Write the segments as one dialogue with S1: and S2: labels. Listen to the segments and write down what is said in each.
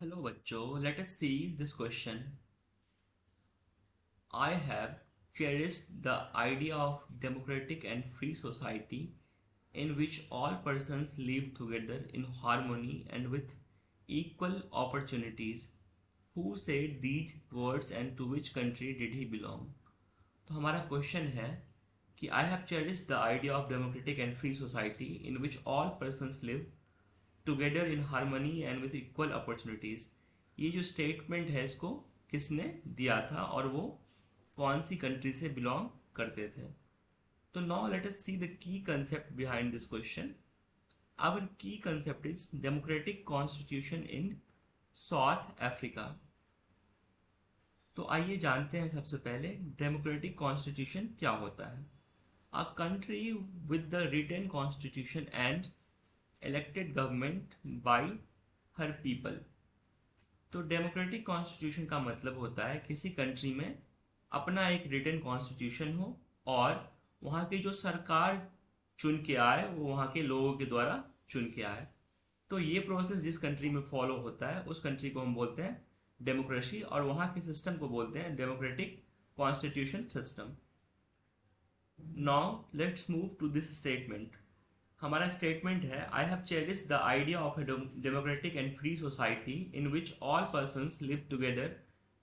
S1: Hello बच्चों, let us see this question. I have cherished the idea of democratic and free society in which all persons live together in harmony and with equal opportunities. Who said these words and to which country did he belong? तो हमारा question है कि आई have cherish the idea of democratic and free society in which all persons live together in harmony and with equal opportunities. ये जो statement है इसको किसने दिया था और वो कौन सी कंट्री से बिलोंग करते थे। तो now let us see the key concept behind this question. Our key concept is democratic constitution in South Africa. तो आइए जानते हैं सबसे पहले डेमोक्रेटिक कॉन्स्टिट्यूशन क्या होता है। A country with the written constitution and elected government by her people. तो डेमोक्रेटिक कॉन्स्टिट्यूशन का मतलब होता है किसी कंट्री में अपना एक रिटन कॉन्स्टिट्यूशन हो और वहाँ की जो सरकार चुन के आए वो वहाँ के लोगों के द्वारा चुन के आए। तो ये प्रोसेस जिस कंट्री में फॉलो होता है उस कंट्री को हम बोलते हैं डेमोक्रेसी और वहाँ के सिस्टम को बोलते हैं democratic constitution system. Now let's move to this statement. हमारा स्टेटमेंट है I have cherish the idea of a democratic and free society in which all persons live together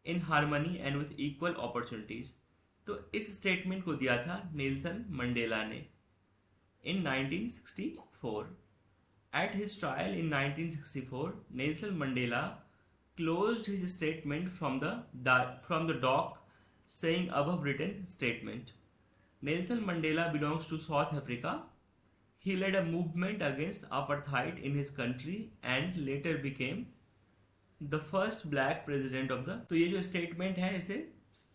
S1: in harmony and with equal opportunities. तो इस statement को दिया था Nelson Mandela ने इन 1964। At his trial in 1964, Nelson Mandela closed his statement from the dock saying above written statement. Nelson Mandela belongs to South Africa. He led a movement against apartheid in his country and later became the first black president of the। तो ये जो statement है इसे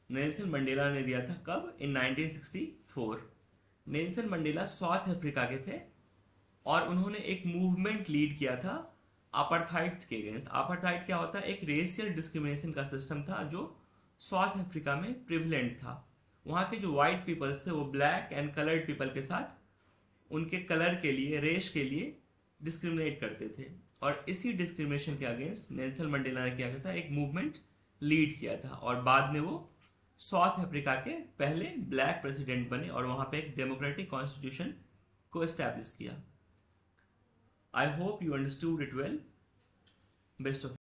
S1: Nelson Mandela ने दिया था कब? इन 1964। Nelson Mandela south Africa के थे और उन्होंने एक मूवमेंट लीड किया था अपार्थाइड के अगेंस्ट। अपार्थाइड क्या होता है? एक रेशियल डिस्क्रिमिनेशन का सिस्टम था जो साउथ अफ्रीका में प्रिवलेंट था। वहाँ के जो वाइट पीपल्स थे वो ब्लैक एंड कलर्ड पीपल के साथ उनके कलर के लिए, रेस के लिए डिस्क्रिमिनेट करते थे और इसी डिस्क्रिमिनेशन के अगेंस्ट नेल्सन मंडेला ने क्या किया था? एक मूवमेंट लीड किया था और बाद में वो साउथ अफ्रीका के पहले ब्लैक प्रेसिडेंट बने और वहाँ पे एक डेमोक्रेटिक कॉन्स्टिट्यूशन को एस्टैब्लिश किया। I hope you understood it well. Best of